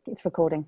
It's recording.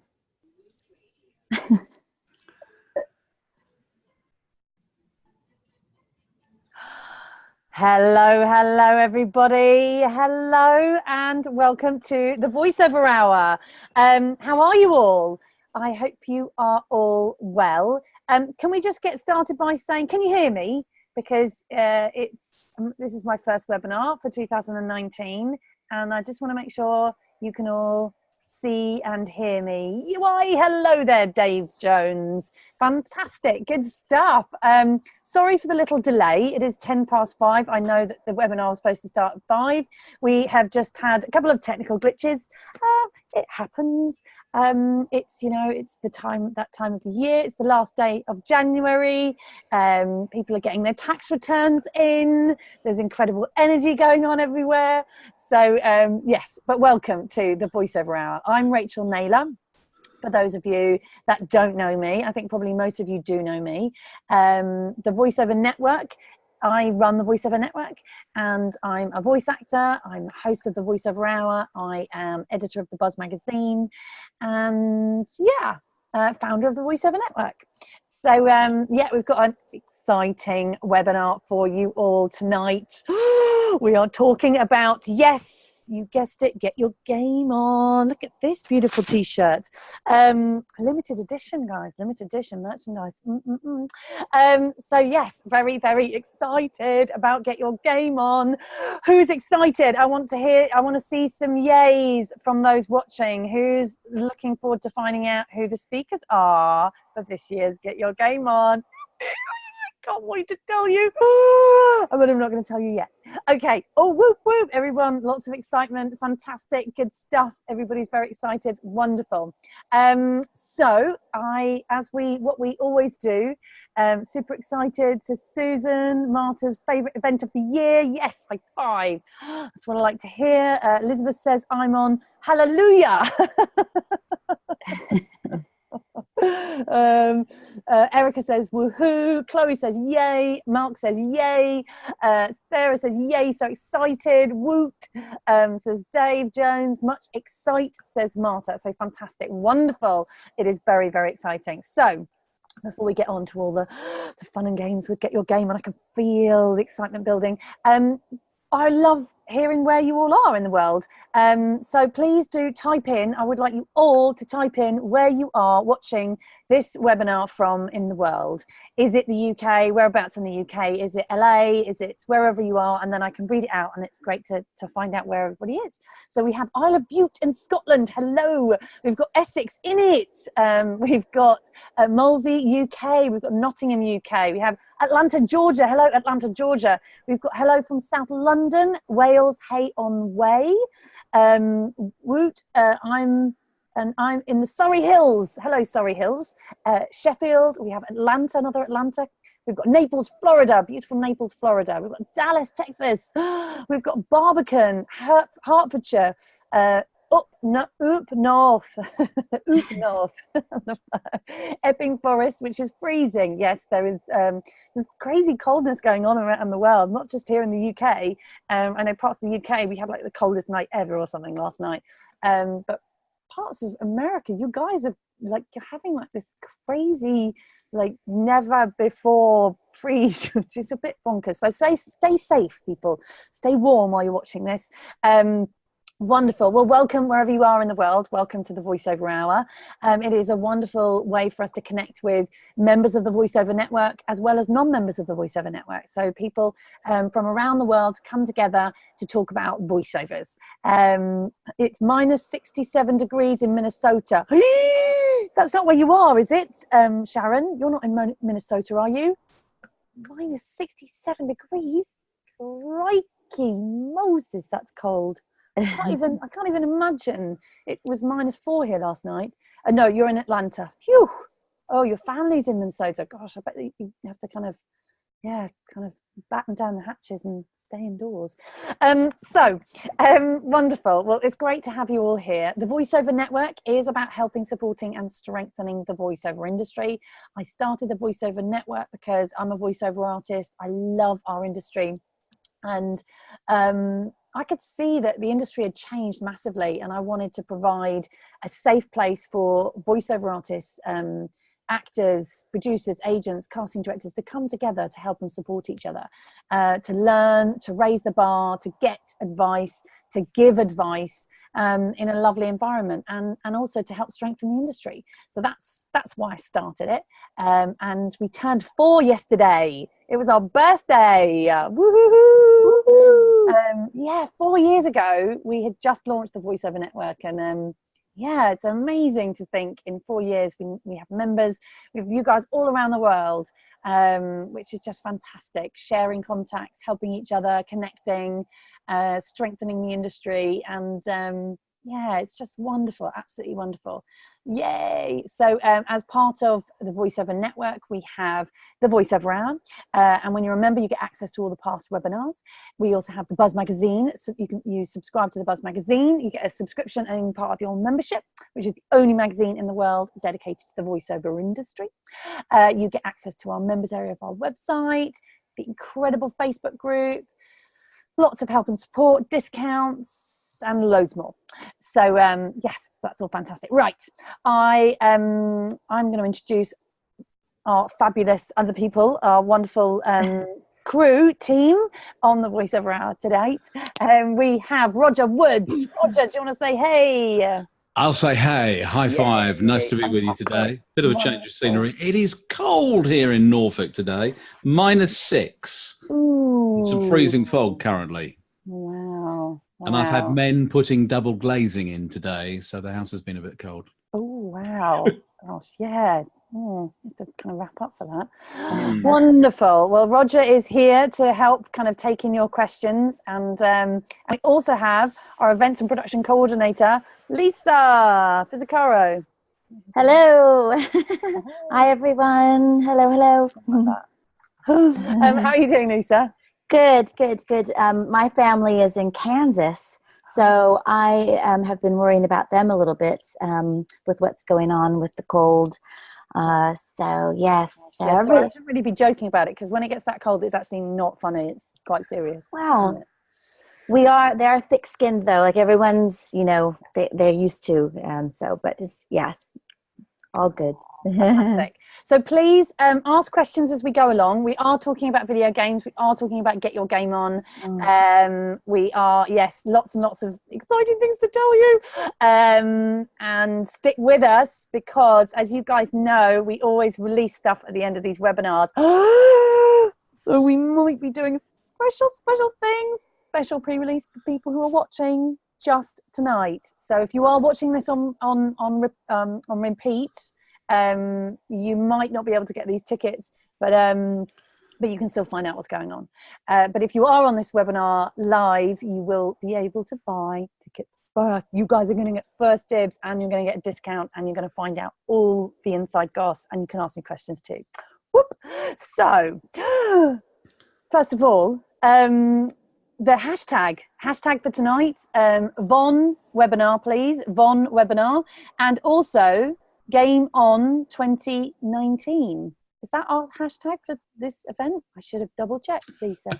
Hello everybody. Hello and welcome to the voiceover hour. How are you all? I hope you are all well. Can we just get started by saying, can you hear me? Because this is my first webinar for 2019 and I just want to make sure you can all see and hear me. Why, hello there, Dave Jones. Fantastic, good stuff. Sorry for the little delay. It is 5:10. I know that the webinar was supposed to start at 5. We have just had a couple of technical glitches. It happens. It's, you know, it's that time of the year. It's the last day of January. People are getting their tax returns in. There's incredible energy going on everywhere. So yes, but welcome to the voiceover hour. I'm Rachel Naylor. For those of you that don't know me, I think probably most of you do know me. The Voiceover Network, I run the Voiceover Network and I'm a voice actor. I'm host of the Voiceover Hour. I am editor of the Buzz magazine and yeah, founder of the Voiceover Network. So yeah, we've got an exciting webinar for you all tonight. We are talking about, yes, you guessed it, get your game on. Look at this beautiful t-shirt. Limited edition, guys, limited edition merchandise. So yes, very excited about get your game on. Who's excited? I want to see some yays from those watching. Who's looking forward to finding out who the speakers are for this year's Get Your Game On? Can't wait to tell you, but I'm not going to tell you yet. Okay. Oh, whoop whoop, everyone! Lots of excitement, fantastic, good stuff. Everybody's very excited, wonderful. So what we always do. Super excited. So Susan, Marta's favourite event of the year. Yes, high five. That's what I like to hear. Elizabeth says I'm on. Hallelujah. Erica says woohoo. Chloe says yay. Mark says yay. Sarah says yay, so excited. Woot. Says Dave Jones, much excite, says Marta. So fantastic, wonderful. It is very exciting. So before we get on to all the fun and games with Get Your Game On, I can feel the excitement building. I love hearing where you all are in the world. So please do type in. I would like you all to type in where you are watching this webinar from in the world. Is it the UK? Whereabouts in the UK? Is it LA? Is it wherever you are? And then I can read it out and it's great to find out where everybody is. So we have Isle of Bute in Scotland. Hello. We've got Essex in it. We've got Molesey, UK. We've got Nottingham, UK. We have Atlanta, Georgia. Hello, Atlanta, Georgia. We've got hello from South London, Wales, Hay on Way. Woot, I'm in the Surrey Hills. Hello, Surrey Hills. Sheffield, we have Atlanta, another Atlanta. We've got Naples, Florida, beautiful Naples, Florida. We've got Dallas, Texas. We've got Barbican, Hertfordshire, up north, up north, Epping Forest, which is freezing. Yes, there is there's crazy coldness going on around the world, not just here in the UK. I know parts of the UK, we had like the coldest night ever or something last night. But parts of America, you guys are like, you're having like this crazy, like never before freeze, which is a bit bonkers. So stay safe, people. Stay warm while you're watching this. Wonderful. Well, welcome wherever you are in the world. Welcome to the Voiceover Hour. It is a wonderful way for us to connect with members of the Voiceover Network as well as non-members of the Voiceover Network. So people from around the world come together to talk about voiceovers. It's minus 67 degrees in Minnesota. That's not where you are, is it, Sharon? You're not in Minnesota, are you? Minus 67 degrees? Crikey Moses, that's cold. I can't even imagine. It was -4 here last night. No, you're in Atlanta. Phew. Oh, your family's in Minnesota. Gosh, I bet you have to kind of batten down the hatches and stay indoors. Wonderful. Well, it's great to have you all here. The Voiceover Network is about helping, supporting and strengthening the voiceover industry. I started the Voiceover Network because I'm a voiceover artist. I love our industry. And I could see that the industry had changed massively, and I wanted to provide a safe place for voiceover artists, actors, producers, agents, casting directors to come together to help and support each other, to learn, to raise the bar, to get advice, to give advice in a lovely environment, and also to help strengthen the industry. So that's why I started it. And we turned 4 yesterday. It was our birthday. Woo-hoo-hoo. Yeah, 4 years ago, we had just launched the Voiceover Network, and yeah, it's amazing to think in 4 years we have members, we have you guys all around the world, which is just fantastic. Sharing contacts, helping each other, connecting, strengthening the industry, and yeah, it's just wonderful, absolutely wonderful. Yay! So as part of the Voiceover Network, we have the Voiceover Hour, and when you're a member, you get access to all the past webinars. We also have the Buzz Magazine, so you subscribe to the Buzz Magazine, you get a subscription and part of your membership, which is the only magazine in the world dedicated to the voiceover industry. You get access to our members area of our website, the incredible Facebook group, lots of help and support, discounts, and loads more. So yes, that's all fantastic. Right, I'm going to introduce our fabulous other people, our wonderful team on the Voiceover Hour today. We have Roger Woods. Roger, do you want to say hey? I'll say hey, high five. Nice to be with you today. Bit of a change of scenery. It is cold here in Norfolk today, -6. Ooh. Some freezing fog currently. Wow. And I've had men putting double glazing in today, so the house has been a bit cold. Oh, wow. Gosh, yeah. You have to kind of wrap up for that. Wonderful. Well, Roger is here to help kind of take in your questions. And we also have our events and production coordinator, Lisa Fizzacaro. Hello. Hi, everyone. Hello. How are you doing, Lisa? Good. My family is in Kansas, so I have been worrying about them a little bit with what's going on with the cold. So yes. So I shouldn't really be joking about it, because when it gets that cold, it's actually not funny. It's quite serious. Wow. They are thick-skinned though. Like everyone's, they're used to. But it's, yes, all good. Fantastic. So please ask questions as we go along. We are talking about video games. We are talking about Get Your Game On. We are, yes, lots and lots of exciting things to tell you. And stick with us, because as you guys know, we always release stuff at the end of these webinars. So we might be doing special things, special pre-release for people who are watching just tonight. So if you are watching this on repeat, you might not be able to get these tickets, but you can still find out what's going on. But if you are on this webinar live, you will be able to buy tickets first. You guys are going to get first dibs, and you're going to get a discount, and you're going to find out all the inside goss, and you can ask me questions too. Whoop. So first of all, the hashtag for tonight, Von webinar, please. Von webinar. And also Game On 2019. Is that our hashtag for this event? I should have double checked, Lisa.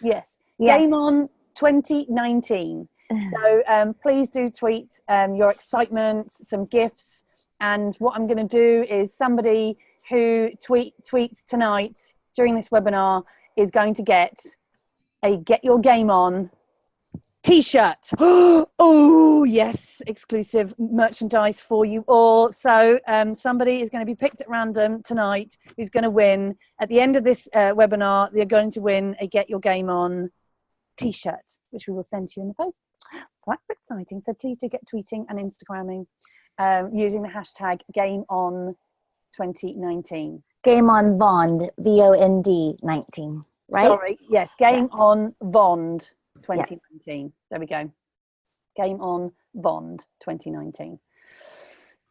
Yes. Game On 2019. So please do tweet your excitement, some gifts. And what I'm going to do is somebody who tweets tonight during this webinar is going to get a Get Your Game On t-shirt. Oh yes, exclusive merchandise for you all. So somebody is going to be picked at random tonight who's going to win. At the end of this webinar, they're going to win a Get Your Game On t-shirt, which we will send to you in the post. Quite exciting. So please do get tweeting and Instagramming using the hashtag Game On 2019. Game On Vond, VOND 19. Right? Sorry, yes, Game On Vond 2019. Yep. There we go. Game On Vond 2019.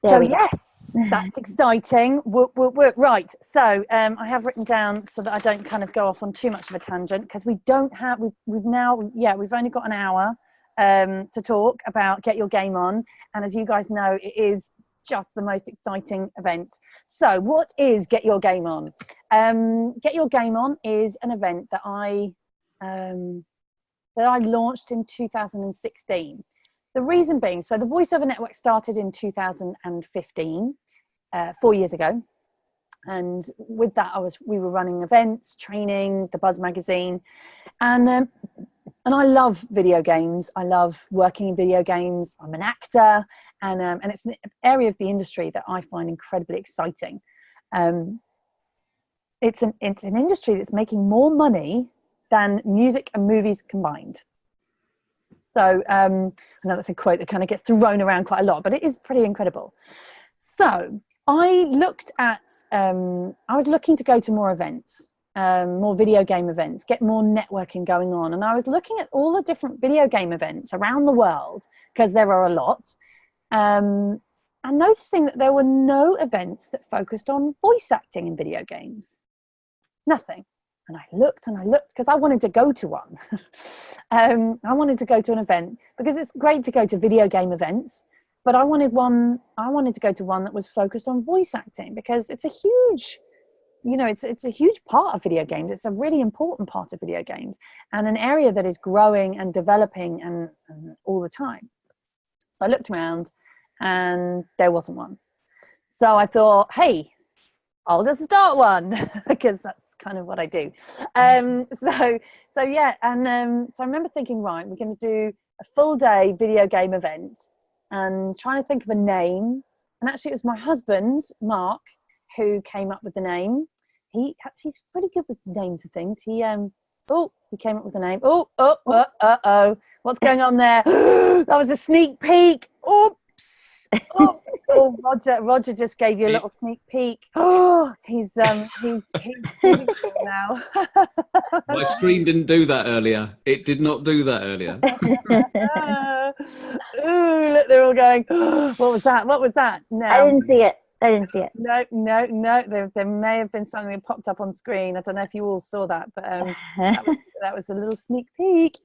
So yes, that's exciting. Right. So I have written down so that I don't kind of go off on too much of a tangent, because we've only got an hour to talk about Get Your Game On, and as you guys know, it is just the most exciting event. So what is Get Your Game On? Get Your Game On is an event that I that I launched in 2016. The reason being, so the voiceover network started in 2015, 4 years ago. And with that, we were running events, training, the Buzz magazine, and I love video games. I love working in video games. I'm an actor, and it's an area of the industry that I find incredibly exciting. It's an industry that's making more money than music and movies combined. So I know that's a quote that kind of gets thrown around quite a lot, but it is pretty incredible. So I looked at, I was looking to go to more events, more video game events, get more networking going on. And I was looking at all the different video game events around the world, because there are a lot, and noticing that there were no events that focused on voice acting in video games. Nothing. And I looked because I wanted to go to one. I wanted to go to an event because it's great to go to video game events. But I wanted to go to one that was focused on voice acting, because it's a huge, it's a huge part of video games. It's a really important part of video games, and an area that is growing and developing and all the time. So I looked around and there wasn't one. So I thought, hey, I'll just start one because that's kind of what I do. So I remember thinking, right, we're going to do a full day video game event, and trying to think of a name. And actually it was my husband, Mark, who came up with the name. He's pretty good with names of things. He came up with the name. Oh, what's going on there? That was a sneak peek. Oops. Oh, Roger just gave you a little sneak peek. Oh, he's now. My screen didn't do that earlier. It did not do that earlier. Ooh, look, they're all going, what was that? What was that? No, I didn't see it. No. There may have been something that popped up on screen. I don't know if you all saw that, but that was a little sneak peek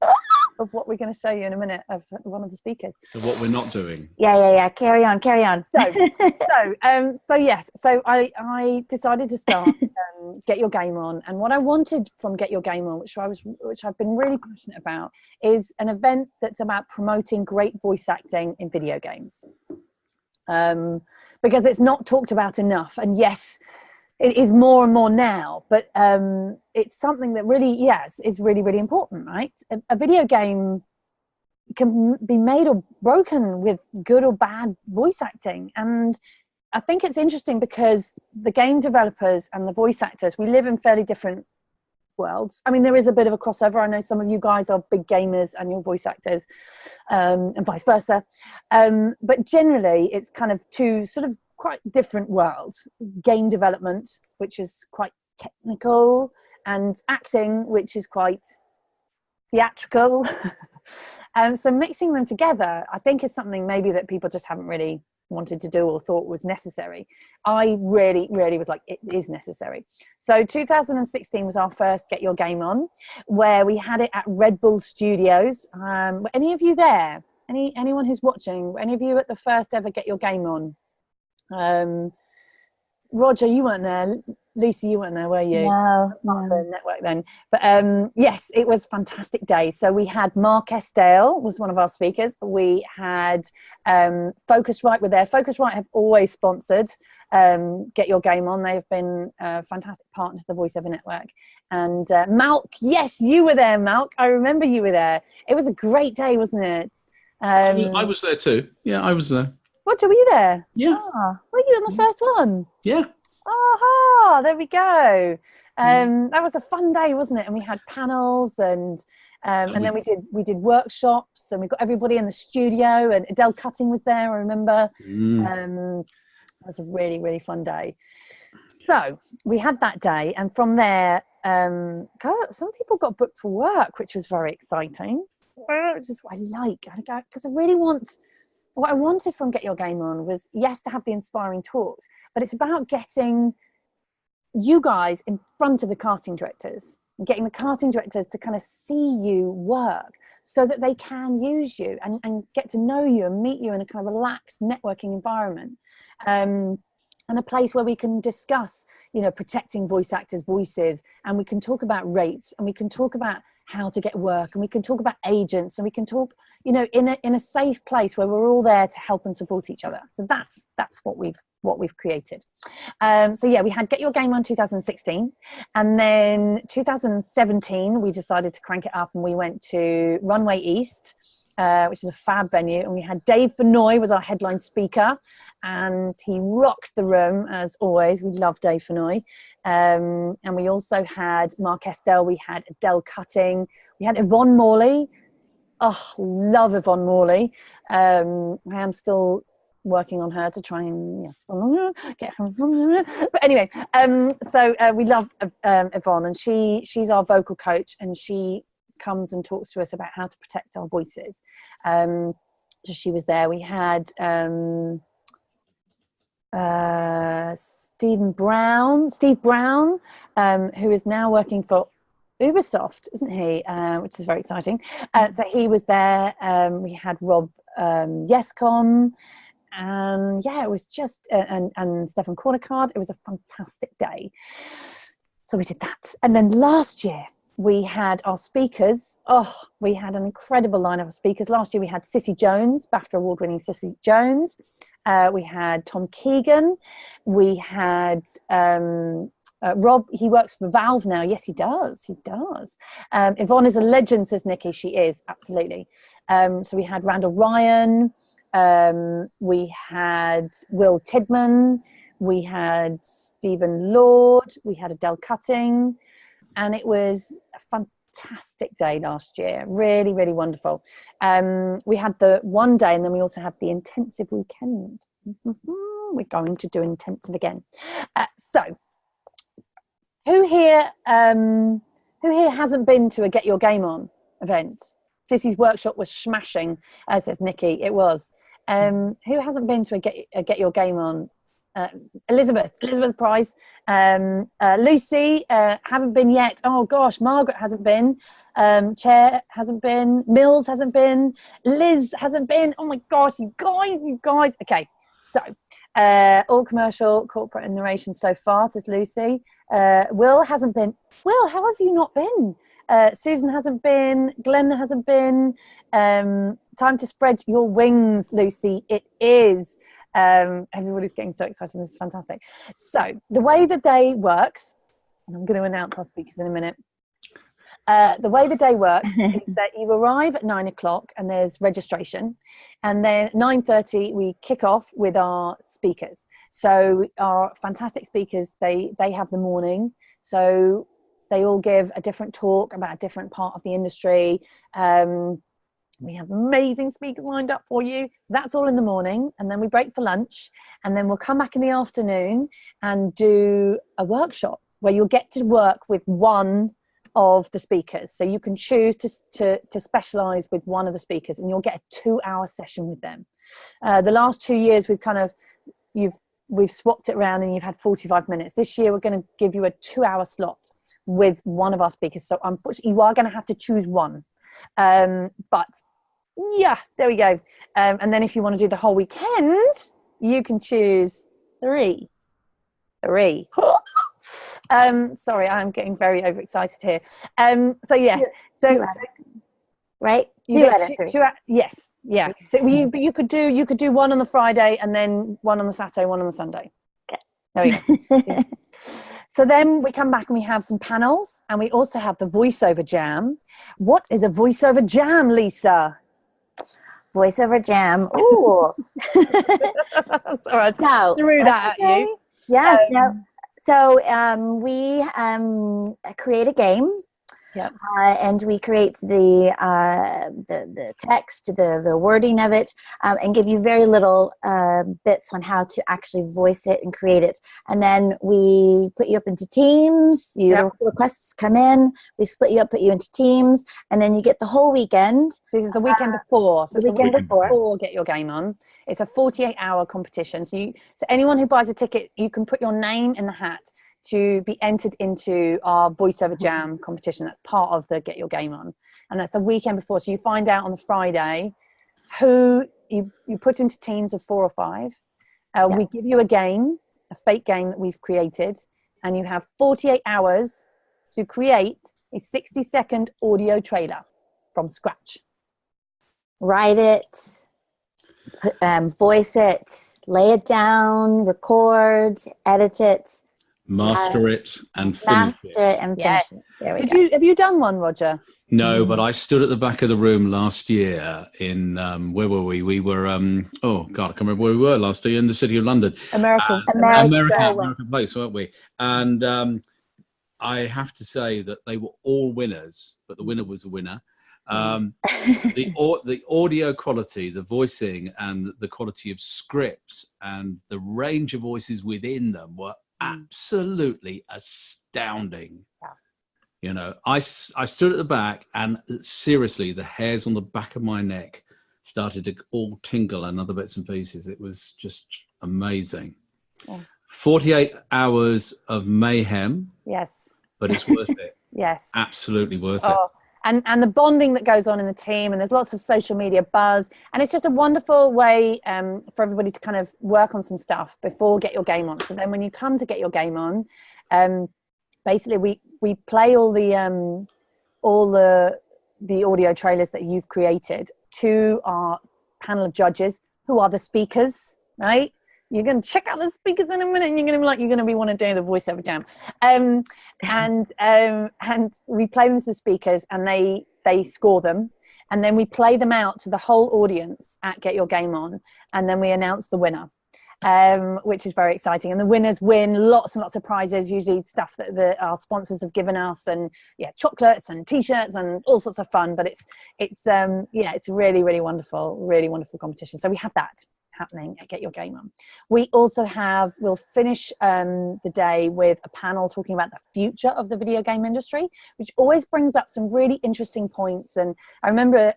of what we're going to show you in a minute of one of the speakers. So what we're not doing. Yeah. Carry on. So I decided to start Get Your Game On, and what I wanted from Get Your Game On, which I've been really passionate about, is an event that's about promoting great voice acting in video games. Because it's not talked about enough, and yes, it is more and more now, but it's something that really, is really, really important, right? A video game can be made or broken with good or bad voice acting, and I think it's interesting because the game developers and the voice actors, we live in fairly different worlds. I mean, there is a bit of a crossover. I know some of you guys are big gamers and you're voice actors, and vice versa. But generally, it's kind of two sort of quite different worlds. Game development, which is quite technical, and acting, which is quite theatrical. So mixing them together, I think, is something maybe that people just haven't really wanted to do or thought was necessary. I really was like, it is necessary. So 2016 was our first Get Your Game On, where we had it at Red Bull Studios. Were any of you there? Anyone who's watching, any of you at the first ever Get Your Game On? Roger, you weren't there. Lisa, you weren't there, were you? No. The network then. But yes, it was a fantastic day. So we had Mark Estale was one of our speakers. We had Focusrite were there. Focusrite have always sponsored Get Your Game On. They've been a fantastic partner to the VoiceOver Network. And Malk, yes, you were there, Malk. I remember you were there. It was a great day, wasn't it? I was there too. Yeah, I was there. Roger, were you there? Yeah. Were you on the first one? Yeah. Aha, there we go. That was a fun day, wasn't it? And we had panels and then we did workshops, and we got everybody in the studio, and Adele Cutting was there, I remember. It was a really, really fun day. So we had that day, and from there, some people got booked for work, which was very exciting, which is what I like, because I really what I wanted from Get Your Game On was, yes, to have the inspiring talks, but it's about getting you guys in front of the casting directors, and getting the casting directors to kind of see you work so that they can use you and get to know you and meet you in a kind of relaxed networking environment. And a place where we can discuss, protecting voice actors' voices, and we can talk about rates, and we can talk about how to get work, and we can talk about agents, and we can talk, you know, in a safe place where we're all there to help and support each other. So that's what we've created. So yeah, we had Get Your Game On 2016, and then 2017 we decided to crank it up, and we went to Runway East, which is a fab venue, and we had Dave Vanoy was our headline speaker, and he rocked the room as always. We love Dave Vanoy. And we also had Mark Estelle, we had Adele Cutting, we had Yvonne Morley. Oh, love Yvonne Morley. I am still working on her to try and get her. But anyway, so we love Yvonne, and she's our vocal coach, and she comes and talks to us about how to protect our voices. So she was there. We had Steve Brown, who is now working for Ubisoft, isn't he? Which is very exciting. So he was there. We had Rob Yescom, and yeah, it was just and Stefan Cornicard. It was a fantastic day. So we did that, and then last year we had our speakers. Oh, we had an incredible lineup of speakers. Last year we had Cissy Jones, BAFTA award-winning Cissy Jones. We had Tom Keegan. We had Rob, he works for Valve now. Yes, he does. He does. Yvonne is a legend, says Nikki. She is, absolutely. So we had Randall Ryan. We had Will Tidman. We had Stephen Lord. We had Adele Cutting. And it was a fantastic day last year. Really, really wonderful. We had the one day, and then we also had the intensive weekend. We're going to do intensive again. So who here hasn't been to a Get Your Game On event? Sissy's workshop was smashing, says Nikki. It was. Who hasn't been to a Get Your Game On? Elizabeth Price, Lucy, haven't been yet. Oh gosh, Margaret hasn't been, Chair hasn't been, Mills hasn't been, Liz hasn't been. Oh my gosh, you guys. Okay, so all commercial, corporate and narration so far, says Lucy. Will hasn't been. Will, how have you not been? Susan hasn't been, Glenn hasn't been. Time to spread your wings, Lucy. It is. Everybody's getting so excited. This is fantastic. So the way the day works, and I'm going to announce our speakers in a minute. The way the day works is that you arrive at 9 o'clock and there's registration, and then 9:30 we kick off with our speakers. So our fantastic speakers, they have the morning, so they all give a different talk about a different part of the industry. We have amazing speakers lined up for you. So that's all in the morning, and then we break for lunch, and then we'll come back in the afternoon and do a workshop where you'll get to work with one of the speakers. So you can choose to specialize with one of the speakers, and you'll get a 2-hour session with them. The last 2 years we've swapped it around, and you've had 45 minutes. This year we're going to give you a 2-hour slot with one of our speakers. So unfortunately you are going to have to choose one. But yeah, there we go. And then if you want to do the whole weekend, you can choose three. Sorry, I'm getting very overexcited here. So yes, right? Two out of three. Yes, yeah. So you could do one on the Friday, and then one on the Saturday, one on the Sunday. Okay. There we go. Yeah. So then we come back and we have some panels, and we also have the voiceover jam. What is a voiceover jam, Lisa? Voiceover jam. Ooh. All right. So, threw that at you. Yes. So we create a game. Yep. And we create the text, the wording of it, and give you very little bits on how to actually voice it and create it. And then we put you up into teams. The requests come in. We split you up, put you into teams, and then you get the whole weekend. This is the weekend before. So the weekend before. Get Your Game On. It's a 48-hour competition. So anyone who buys a ticket, you can put your name in the hat to be entered into our voiceover jam competition. That's part of the Get Your Game On, and that's the weekend before. So you find out on the Friday who you put into teams of 4 or 5. We give you a game, a fake game that we've created, and you have 48 hours to create a 60-second audio trailer from scratch. Write it, voice it, lay it down, record, edit it. Master it and finish Master it and finish it. There we go. Have you done one, Roger? No, but I stood at the back of the room last year in, where were we? We were, oh God, I can't remember where we were last year, in the city of London. American Place, weren't we? And I have to say that they were all winners, but the winner was the winner. The audio quality, the voicing, and the quality of scripts and the range of voices within them were absolutely astounding. Yeah. You know, I stood at the back, and seriously, the hairs on the back of my neck started to all tingle and other bits and pieces. It was just amazing. Yeah. 48 hours of mayhem. Yes. But it's worth it. Yes. Absolutely worth it. And the bonding that goes on in the team, and there's lots of social media buzz, and it's just a wonderful way for everybody to kind of work on some stuff before Get Your Game On. So then when you come to Get Your Game On, basically we play all the audio trailers that you've created to our panel of judges, who are the speakers, right? You're going to check out the speakers in a minute, and you're going to be want to do the voiceover jam. And we play them to the speakers, and they score them, and then we play them out to the whole audience at Get Your Game On, and then we announce the winner, which is very exciting. And the winners win lots and lots of prizes, usually stuff that our sponsors have given us, and chocolates and T-shirts and all sorts of fun. But it's really, really wonderful competition. So we have that happening at Get Your Game On. We also we'll finish the day with a panel talking about the future of the video game industry, which always brings up some really interesting points. And I remember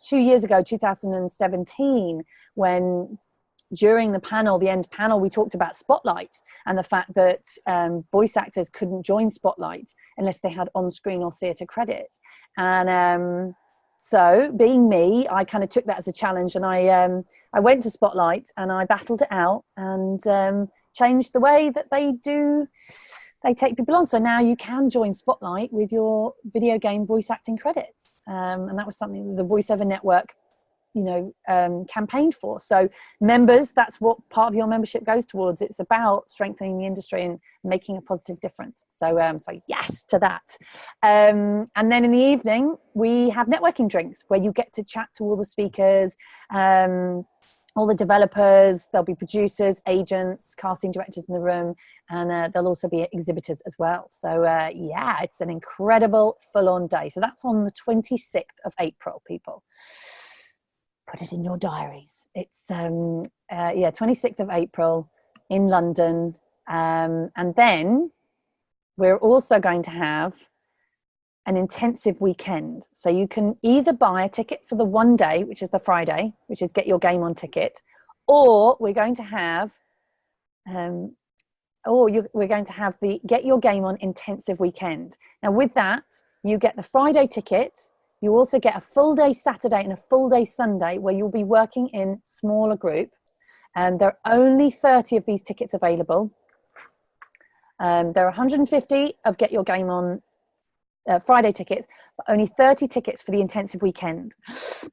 2 years ago, 2017, when during the end panel, we talked about Spotlight and the fact that voice actors couldn't join Spotlight unless they had on-screen or theatre credit. And so being me, I kind of took that as a challenge, and I went to Spotlight and I battled it out and changed the way that they take people on. So now you can join Spotlight with your video game voice acting credits. And that was something the VoiceOver Network, campaigned for. So members, that's what part of your membership goes towards. It's about strengthening the industry and making a positive difference. So yes to that. And then in the evening, we have networking drinks where you get to chat to all the speakers, all the developers. There'll be producers, agents, casting directors in the room, and there'll also be exhibitors as well. So it's an incredible full-on day. So that's on the 26th of April, people. Put it in your diaries. It's 26th of April in London. And then we're also going to have an intensive weekend. So you can either buy a ticket for the one day, which is the Friday, which is Get Your Game On ticket, or we're going to have the Get Your Game On intensive weekend. Now with that, you get the Friday ticket. You also get a full day Saturday and a full day Sunday where you'll be working in smaller group. And there are only 30 of these tickets available. There are 150 of Get Your Game On Friday tickets, but only 30 tickets for the intensive weekend,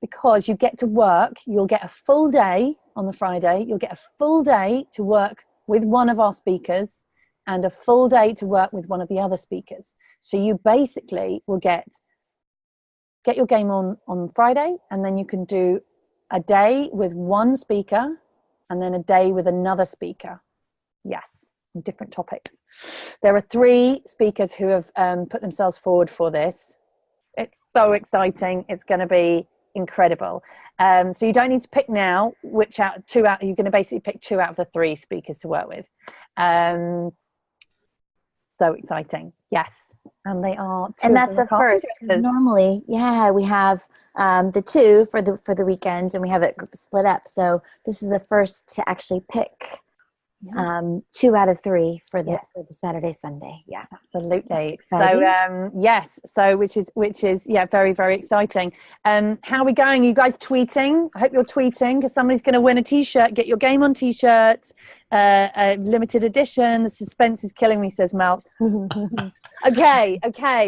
because you get to work. You'll get a full day on the Friday. You'll get a full day to work with one of our speakers and a full day to work with one of the other speakers. So you basically will get Your Game on Friday, and then you can do a day with one speaker and then a day with another speaker. Yes, different topics. There are 3 speakers who have put themselves forward for this. It's so exciting. It's going to be incredible. So you don't need to pick now you're going to basically pick 2 out of the 3 speakers to work with. So exciting. Yes. And they are, and that's a first, because normally, we have the 2 for the weekend, and we have it split up. So this is the first to actually pick 2 out of 3 for the Saturday, Sunday. Yeah, absolutely. So yes, so which is very, very exciting. How are we going? Are you guys tweeting? I hope you're tweeting, because somebody's going to win a t-shirt. Get your game on t-shirt, a limited edition. The suspense is killing me, says Mel. Okay,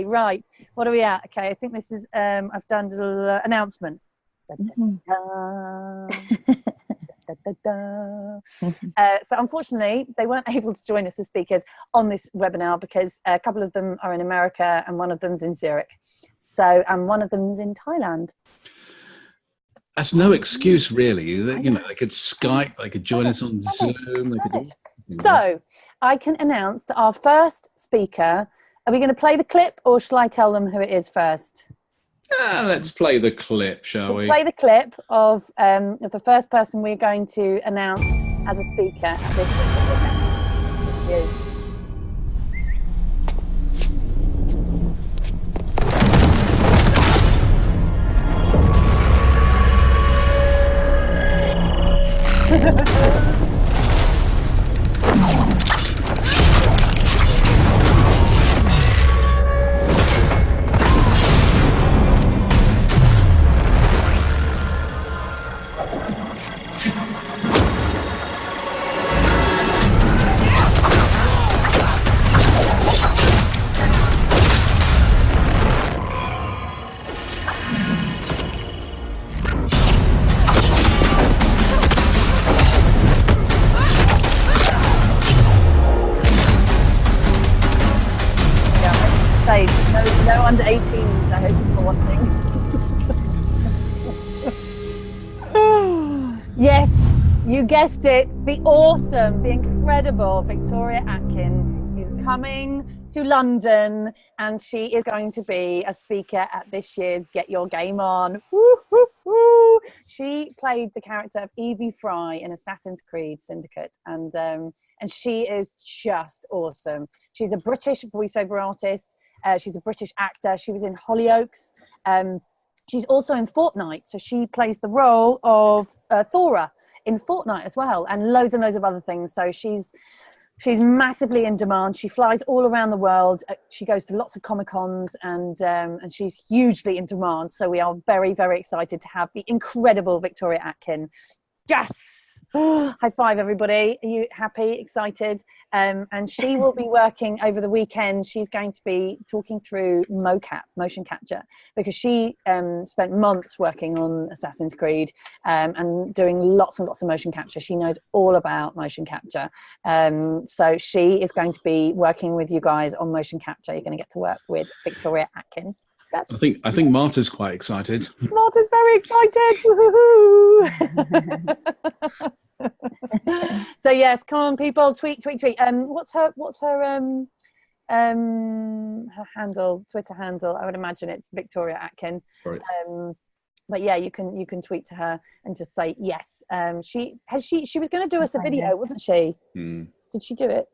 right. What are we at? Okay, I think this is I've done little announcements. So unfortunately they weren't able to join us as speakers on this webinar because a couple of them are in America and one of them's in Zurich, and one of them's in Thailand. That's no excuse, really. You know, they could Skype, they could join us on Zoom. So I can announce that our first speaker, are we going to play the clip or shall I tell them who it is first? Let's play the clip, shall we? Play the clip of the first person we're going to announce as a speaker at this event. No under 18s, I hope you're watching. Yes, you guessed it. The awesome, the incredible Victoria Atkin is coming to London, and she is going to be a speaker at this year's Get Your Game On. Woo, woo, woo. She played the character of Evie Fry in Assassin's Creed Syndicate, and she is just awesome. She's a British voiceover artist. She's a British actor. She was in Hollyoaks. She's also in Fortnite, so she plays the role of Thora in Fortnite as well, and loads of other things. So she's massively in demand. She flies all around the world. She goes to lots of Comic-Cons, and she's hugely in demand. So we are very, very excited to have the incredible Victoria Atkin. Yes! High five, everybody. Are you happy, excited? And she will be working over the weekend. She's going to be talking through mocap, motion capture, because she spent months working on Assassin's Creed and doing lots and lots of motion capture. She knows all about motion capture. So she is going to be working with you guys on motion capture. You're going to get to work with Victoria Atkin. I think Marta's quite excited. Marta's very excited. Woohoo! So yes, come on, people, tweet. What's her handle, Twitter handle? I would imagine it's Victoria Atkin. Right. But yeah, you can tweet to her and just say yes. She was going to do us a video, wasn't she? Did she do it?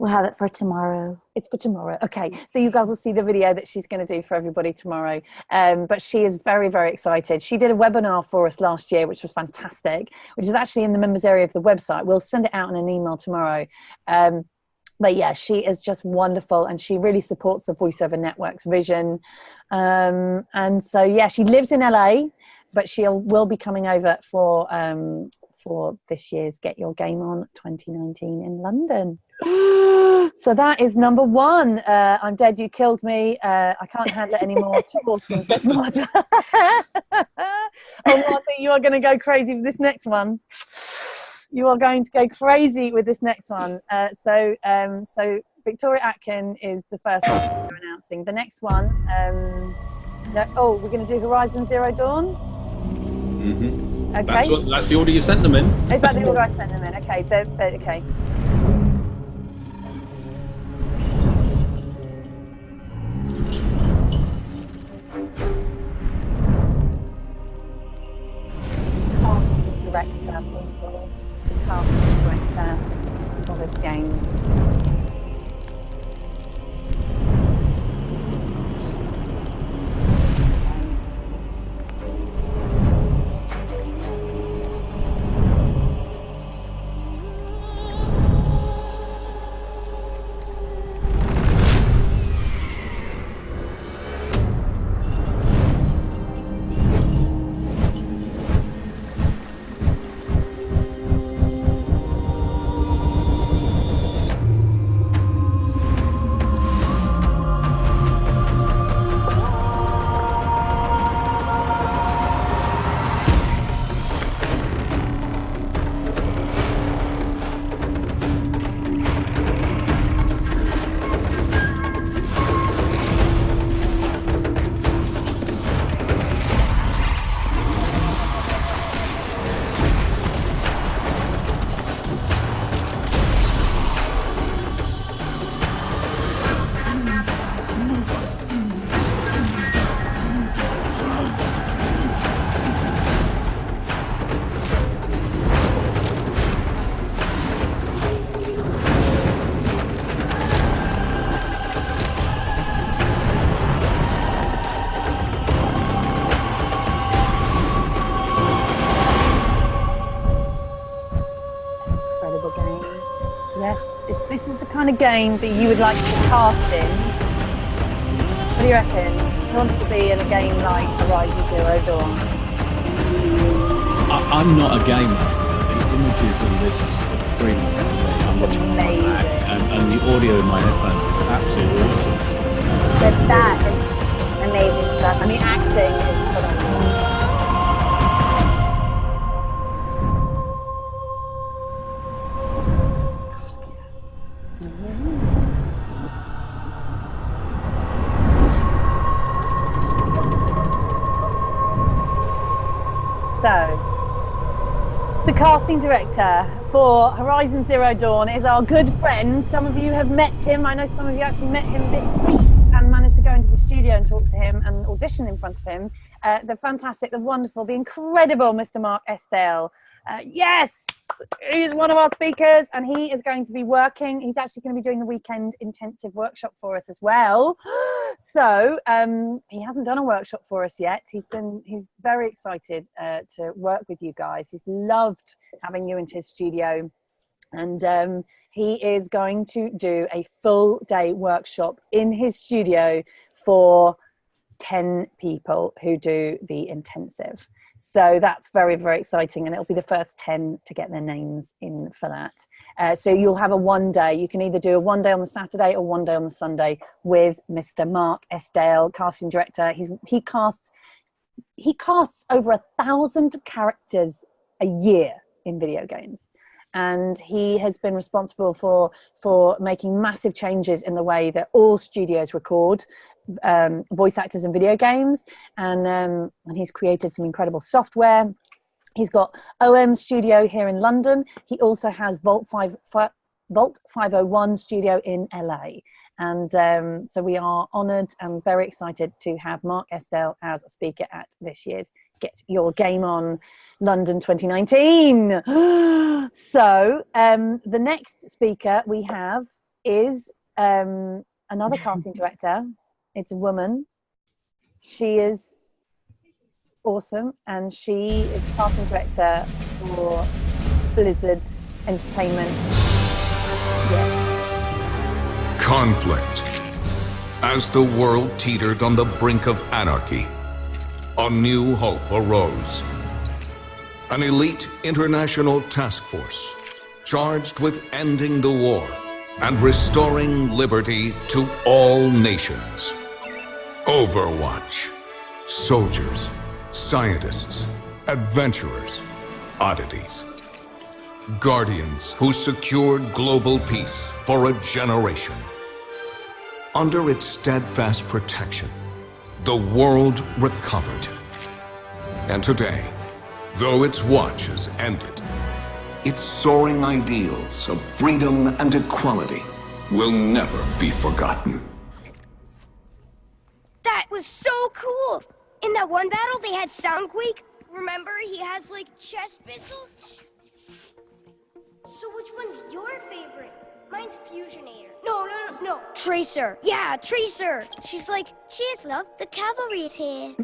We'll have it for tomorrow. It's for tomorrow. Okay, so you guys will see the video that she's going to do for everybody tomorrow. But she is very, very excited. She did a webinar for us last year, which was fantastic, which is actually in the members area of the website. We'll send it out in an email tomorrow. But yeah, she is just wonderful, and she really supports the VoiceOver Network's vision. And so, yeah, she lives in LA, but she will be coming over for this year's Get Your Game On 2019 in London. So that is number one. I'm dead, you killed me. I can't handle it anymore. Too awesome, says Marta. Oh, Marta, you are going to go crazy with this next one. You are going to go crazy with this next one. So Victoria Atkin is the first one we're announcing. The next one, we're going to do Horizon Zero Dawn. Mm-hmm. Okay. That's the order you sent them in. Is that the order I sent them in? Okay. Okay. Director for this game. incredible game. Yes, if this is the kind of game that you would like to cast in, what do you reckon? Who wants to be in a game like Horizon Zero Dawn? I'm not a gamer. The images on this screen, I'm watching on my Mac, and the audio in my headphones is absolutely awesome. But that is amazing stuff. I mean, acting is phenomenal. So, the casting director for Horizon Zero Dawn is our good friend. Some of you have met him. I know some of you actually met him this week and managed to go into the studio and talk to him and audition in front of him. The fantastic, the wonderful, the incredible Mr. Mark Estelle. Yes, he's one of our speakers, and he is going to be working. He's actually going to be doing the weekend intensive workshop for us as well. So he hasn't done a workshop for us yet. He's very excited to work with you guys. He's loved having you into his studio, and he is going to do a full day workshop in his studio for 10 people who do the intensive. So that's very, very exciting, and it'll be the first 10 to get their names in for that. So you'll have a one day. You can either do a one day on the Saturday or one day on the Sunday with Mr. Mark Estelle, casting director. He casts over 1,000 characters a year in video games. And he has been responsible for making massive changes in the way that all studios record voice actors in video games, and he's created some incredible software. He's got OM Studio here in London. He also has Vault 501 Studio in LA. And so we are honoured and very excited to have Mark Estelle as a speaker at this year's Get Your Game On London 2019. So the next speaker we have is another casting director. It's a woman. She is awesome, and she is casting director for Blizzard Entertainment. Yeah. Conflict. As the world teetered on the brink of anarchy, a new hope arose. An elite international task force charged with ending the war and restoring liberty to all nations. Overwatch. Soldiers, scientists, adventurers, oddities. Guardians who secured global peace for a generation. Under its steadfast protection, the world recovered. And today, though its watch has ended, its soaring ideals of freedom and equality will never be forgotten. That was so cool! In that one battle, they had Soundquake. Remember, he has, like, chest missiles? So which one's your favorite? Mine's Fusionator. No. Tracer. Yeah, Tracer. She's like, cheers, love. The cavalry's here.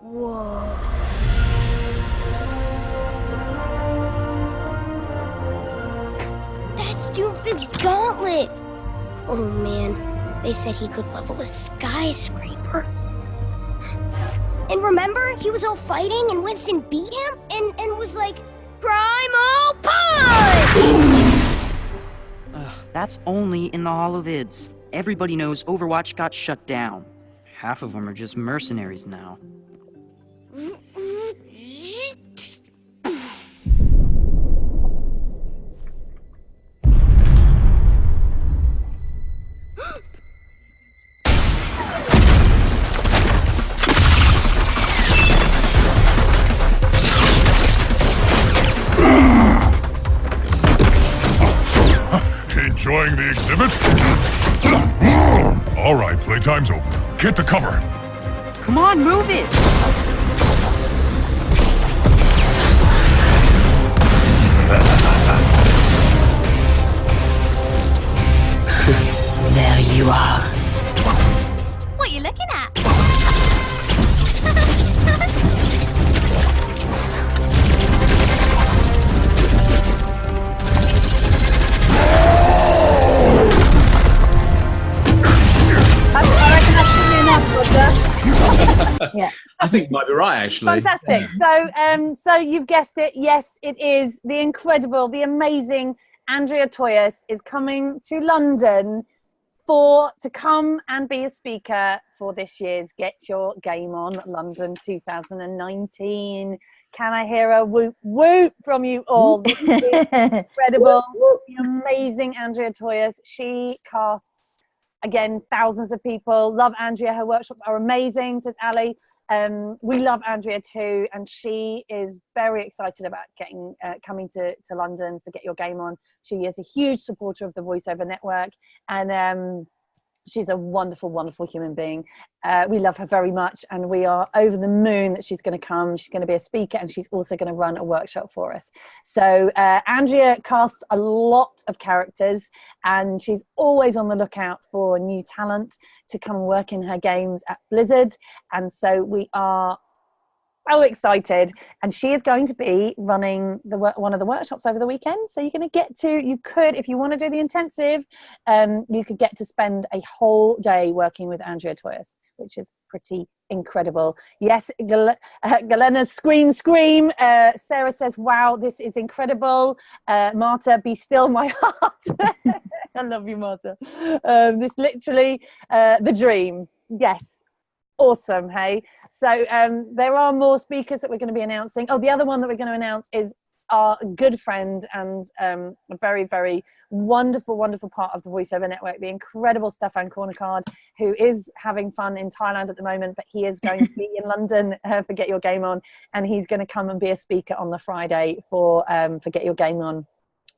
Whoa. That's Doomfist's gauntlet. Oh, man. They said he could level a skyscraper. And remember, he was all fighting and Winston beat him and was like, Primal Punch! That's only in the holovids. Everybody knows Overwatch got shut down. Half of them are just mercenaries now. Enjoying the exhibit? All right, playtime's over. Get to cover. Come on, move it! There you are. Psst, what are you looking at? Yeah. I think you might be right, actually. Fantastic. So you've guessed it. Yes, it is the incredible, the amazing Andrea Toyas is coming to London to come and be a speaker for this year's Get Your Game On London 2019. Can I hear a whoop whoop from you all? This is incredible. The amazing Andrea Toyas. She casts, again, thousands of people. Love Andrea. Her workshops are amazing, says Ali. We love Andrea too, and she is very excited about coming to London for Get Your Game On. She is a huge supporter of the VoiceOver Network, and she's a wonderful, wonderful human being. We love her very much, and we are over the moon that she's going to come. She's going to be a speaker, and she's also going to run a workshop for us. So Andrea casts a lot of characters, and she's always on the lookout for new talent to come and work in her games at Blizzard. And so we are so excited, and she is going to be running one of the workshops over the weekend. So you're going to you could, if you want to do the intensive, you could get to spend a whole day working with Andrea Toyas, which is pretty incredible. Yes, Galena's scream. Sarah says, wow, this is incredible. Marta, be still my heart. I love you, Marta. This literally the dream. Yes. Awesome. Hey, so there are more speakers that we're going to be announcing. Oh, the other one that we're going to announce is our good friend and a very, very wonderful part of the VoiceOver Network, the incredible Stefan Cornicard, who is having fun in Thailand at the moment, but he is going to be in London for Get Your Game On, and he's going to come and be a speaker on the Friday for Get Your Game On.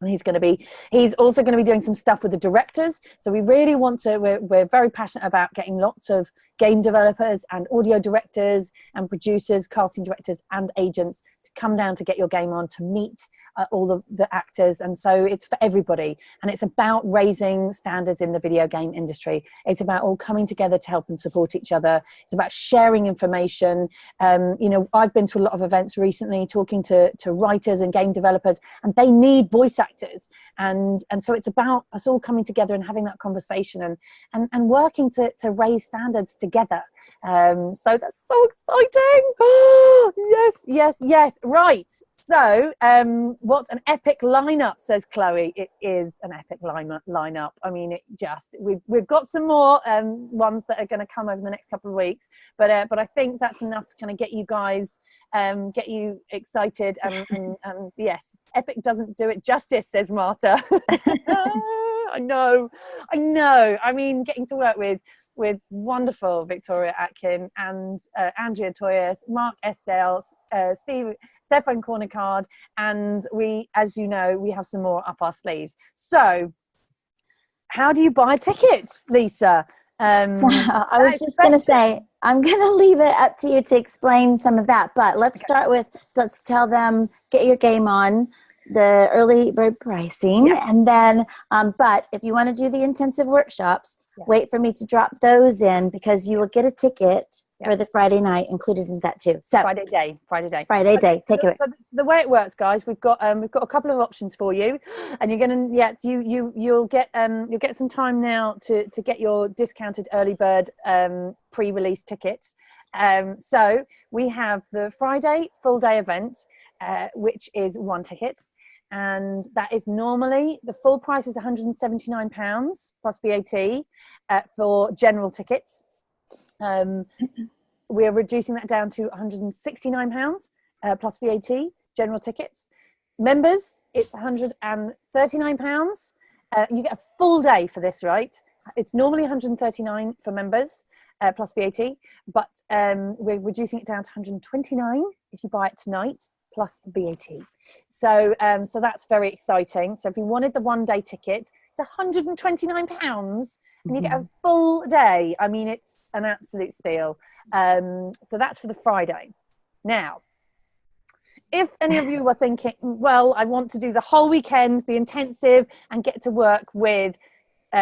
And he's also going to be doing some stuff with the directors. So we really want to, we're very passionate about getting lots of game developers and audio directors and producers, casting directors and agents to come down to Get Your Game On to meet all the actors. And so it's for everybody, and it's about raising standards in the video game industry. It's about all coming together to help and support each other. It's about sharing information. You know, I've been to a lot of events recently talking to writers and game developers, and they need voice actors, and so it's about us all coming together and having that conversation and working to raise standards together. So that's so exciting. Yes. Right. So what an epic lineup, says Chloe. It is an epic lineup. I mean, we've got some more ones that are going to come over the next couple of weeks, but I think that's enough to kind of get you guys get you excited, and yes, epic doesn't do it justice, says Marta. I know. I mean, getting to work with wonderful Victoria Atkin and Andrea Toyas, Mark Esdale, Stefan Cornicard, and we, as you know, we have some more up our sleeves. So how do you buy tickets, Lisa? I was just going to say, I'm going to leave it up to you to explain some of that, but let's start with, let's tell them, Get Your Game On, the early bird pricing. Yes. And then, but if you want to do the intensive workshops, wait for me to drop those in, because you will get a ticket for the Friday night included in that too. So Friday day. Take it. So the way it works, guys, we've got a couple of options for you, and you're gonna you'll get some time now to get your discounted early bird pre-release tickets. So we have the Friday full day event, which is one ticket. And that is normally, the full price is £179 plus VAT for general tickets. We're reducing that down to £169 plus VAT, general tickets. Members, it's £139. You get a full day for this, right? It's normally £139 for members plus VAT, but we're reducing it down to £129 if you buy it tonight, plus VAT. So so that's very exciting. So if you wanted the one day ticket, it's £129 and you get a full day. I mean, it's an absolute steal. So that's for the Friday. Now, if any of you were thinking, well, I want to do the whole weekend, the intensive, and get to work with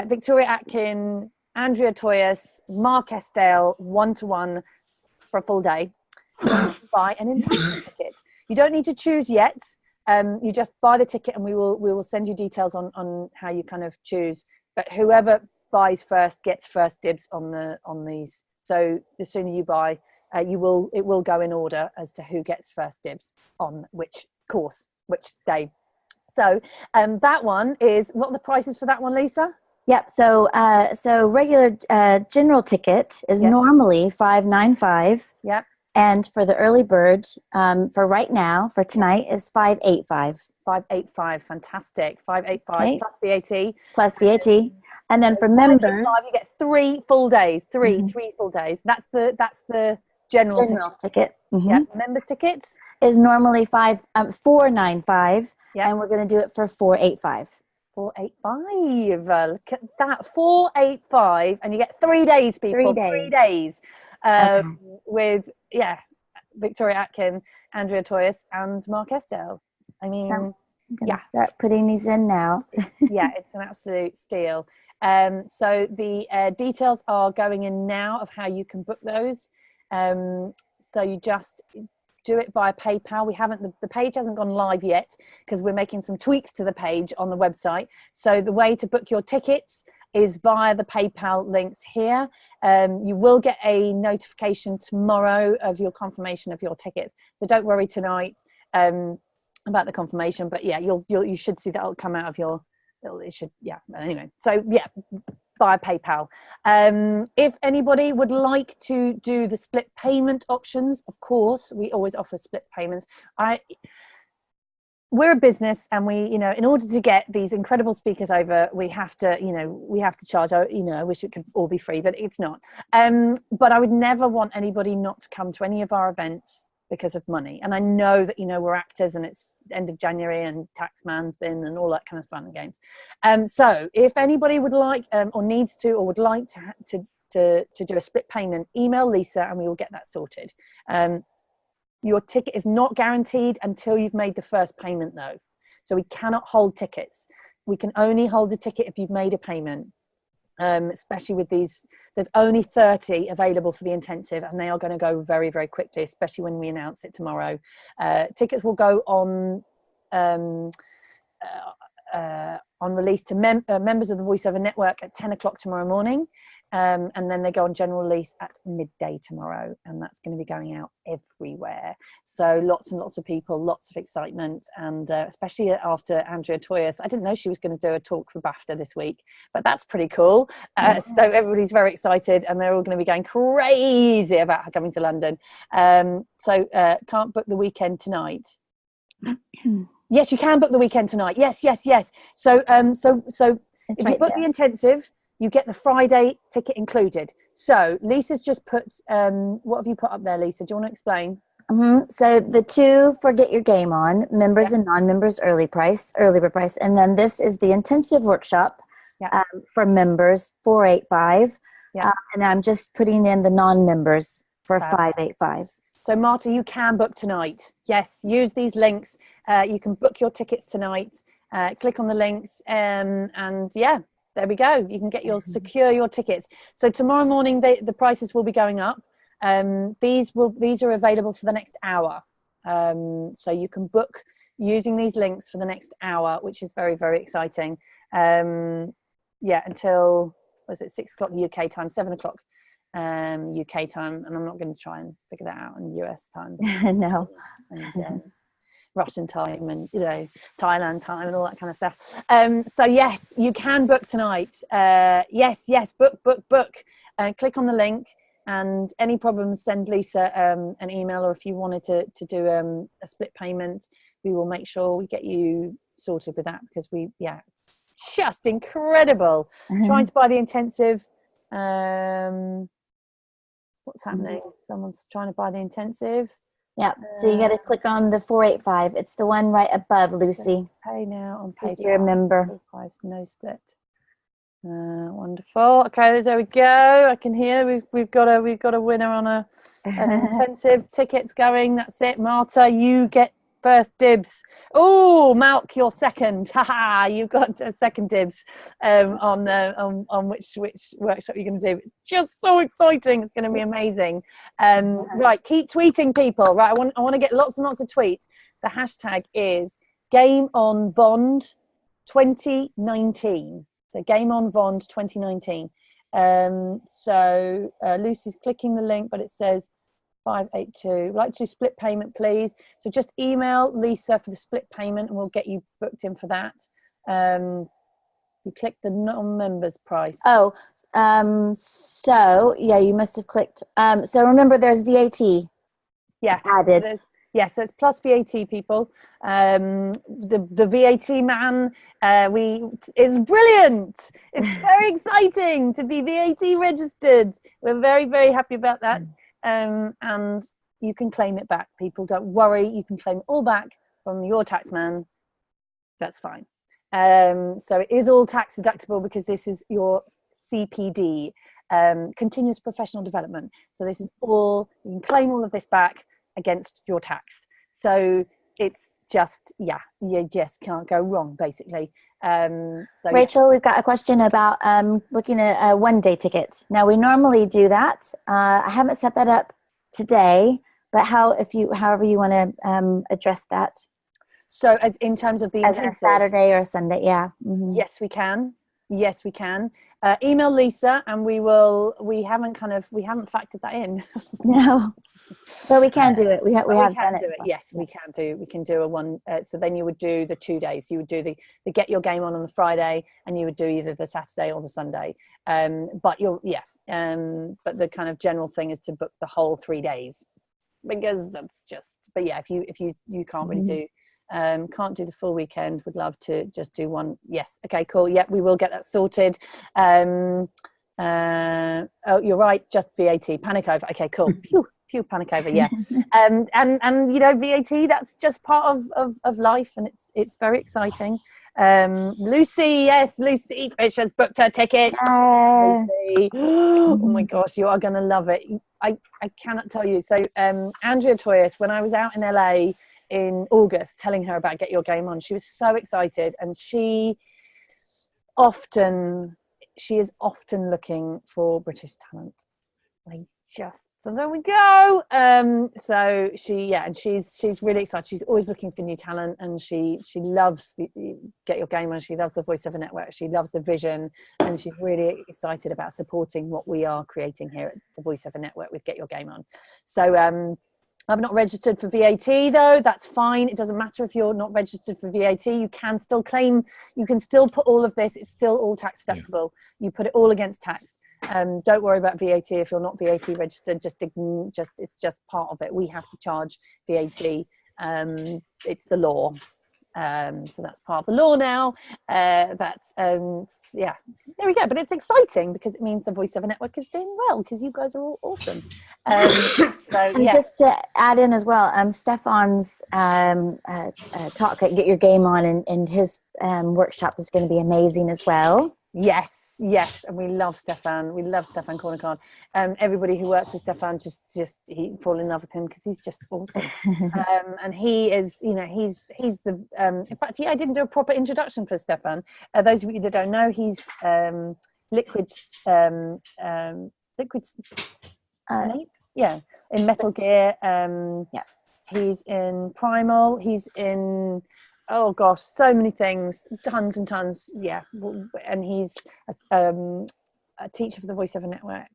Victoria Atkin, Andrea Toyas, Mark Esdale, one-to-one for a full day, buy an intensive ticket. You don't need to choose yet. You just buy the ticket, and we will send you details on how you kind of choose. But whoever buys first gets first dibs on these. So the sooner you buy, it will go in order as to who gets first dibs on which course, which day. So that one is, what are the prices for that one, Lisa? Yep. So regular general ticket is normally $5.95. Yep. And for the early bird, for right now, for tonight, is $5.85. $5.85, fantastic. $5.85 plus VAT. Plus VAT. And then for members, you get 3 full days. Three full days. That's the general ticket. Yeah. Members tickets is normally $4.95, and we're going to do it for $4.85. $4.85. Look at that, $4.85, and you get 3 days, people. 3 days. With Victoria Atkin, Andrea Toyes, and Mark Estelle. I mean, I'm gonna start putting these in now. Yeah, it's an absolute steal. So the details are going in now of how you can book those. So you just do it via PayPal. We haven't, the page hasn't gone live yet because we're making some tweaks to the page on the website. So the way to book your tickets is via the PayPal links here. You will get a notification tomorrow of your confirmation of your tickets. So don't worry tonight about the confirmation, but yeah, you should see that it'll come out of your, it should, anyway. So yeah, via PayPal. If anybody would like to do the split payment options, of course, we always offer split payments. We're a business, and we, in order to get these incredible speakers over, we have to, charge. I wish it could all be free, but it's not. But I would never want anybody not to come to any of our events because of money. And I know that, we're actors, and it's end of January, and taxman's been, and all that kind of fun and games. So if anybody would like, or needs to, or would like to do a split payment, email Lisa, and we will get that sorted. Your ticket is not guaranteed until you've made the first payment, though. So we cannot hold tickets. We can only hold a ticket if you've made a payment, especially with these. There's only 30 available for the intensive, and they are going to go very, very quickly, especially when we announce it tomorrow. Tickets will go on release to members of the VoiceOver Network at 10 o'clock tomorrow morning. And then they go on general release at midday tomorrow, and that's going to be going out everywhere. So lots and lots of people, lots of excitement, and especially after Andrea Toyes. I didn't know she was going to do a talk for BAFTA this week, but that's pretty cool. So everybody's very excited, and they're all going to be going crazy about her coming to London. So can't book the weekend tonight. Yes, you can book the weekend tonight. Yes. So if you book the intensive, you get the Friday ticket included. So Lisa's just put, what have you put up there, Lisa? Do you want to explain? So the two for Get Your Game On, members and non-members early bird price. And then this is the intensive workshop for members, $4.85. And then I'm just putting in the non-members for $5.85. So Marta, you can book tonight. Yes, use these links. You can book your tickets tonight. Click on the links, and there we go. You can get secure your tickets. So tomorrow morning, the prices will be going up. These are available for the next hour. So you can book using these links for the next hour, which is very, very exciting. Until, was it 6 o'clock UK time, 7 o'clock UK time. And I'm not going to try and figure that out in US time. No. And, Russian time, and Thailand time, and all that kind of stuff. So yes, you can book tonight. Yes, book. Click on the link, and any problems, send Lisa an email, or if you wanted to do a split payment, we will make sure we get you sorted with that, because it's just incredible. Trying to buy the intensive. What's happening? Someone's trying to buy the intensive. Yeah, so you got to click on the 4.85. It's the one right above, Lucy. Pay now on PayPal. You're a member. Price, no split. Wonderful. Okay, there we go. I can hear we've got a winner on an intensive. Tickets going. That's it, Marta. You get first dibs. Oh, Malk, you're second. Haha, you've got a second dibs on which workshop you're going to do. Just so exciting. It's going to be amazing. Right, keep tweeting, people. Right, I want to get lots and lots of tweets. The hashtag is Game On Bond 2019. So Game On Bond 2019. So Lucy's clicking the link, but it says 582. We'd like to do split payment, please. So just email Lisa for the split payment and we'll get you booked in for that. You click the non-members price. Oh, so yeah, you must have clicked. So remember, there's VAT. Yeah, added. Yeah, so it's plus VAT, people. The VAT man, is brilliant. It's very exciting to be VAT registered. We're very, very happy about that. And you can claim it back, people. Don't worry, you can claim it all back from your tax man. That's fine. So it is all tax deductible because this is your CPD, continuous professional development. So this is all, you can claim all of this back against your tax. So it's just, yeah, you just can't go wrong, basically. So Rachel, we've got a question about booking a one-day ticket. Now, we normally do that. I haven't set that up today, but however you want to address that. So as in terms of the as a Saturday or Sunday, yeah. Mm-hmm. Yes, we can. Yes, we can. Email Lisa, and we haven't factored that in. No, but we can do it. We have done it. Yes, we can do a one. So then you would do the 2 days. You would do the get your game on the Friday, and you would do either the Saturday or the Sunday. But but the kind of general thing is to book the whole 3 days, because that's just. But yeah, if you can't really do. Can't do the full weekend, would love to just do one. Yes, okay, cool. Yep, we will get that sorted. Oh, you're right, just VAT. Panic over. Okay, cool. Phew, panic over. Yeah. And you know, VAT, that's just part of life, and it's very exciting. Lucy Fish has booked her ticket. Lucy. Oh my gosh, you are gonna love it. I cannot tell you. So Andrea Toyas, when I was out in LA in August telling her about Get Your Game On, she was so excited, and she is often looking for British talent. So there we go. So she's really excited. She's always looking for new talent, and she loves the Get Your Game On. She loves the voiceover network. She loves the vision, and she's really excited about supporting what we are creating here at the voiceover network with Get Your Game On. So I've not registered for VAT though. That's fine. It doesn't matter if you're not registered for VAT. You can still claim. You can still put all of this. It's still all tax deductible. Yeah. You put it all against tax. Don't worry about VAT if you're not VAT registered. It's just part of it. We have to charge VAT. It's the law. So that's part of the law now. Yeah, there we go. But it's exciting because it means the voiceover network is doing well because you guys are all awesome. Just to add in as well, Stefan's talk at Get Your Game On and his workshop is going to be amazing as well. Yes, and we love Stefan. We love Stefan Cornicard. Everybody who works with Stefan he fall in love with him because he's just awesome. And he is, you know, he's the. In fact, I didn't do a proper introduction for Stefan. Those of you that don't know, he's Liquid's Snape. Yeah, in Metal Gear. Yeah, he's in Primal. He's in. Oh gosh, so many things, tons and tons. Yeah, and he's a teacher for the voiceover network,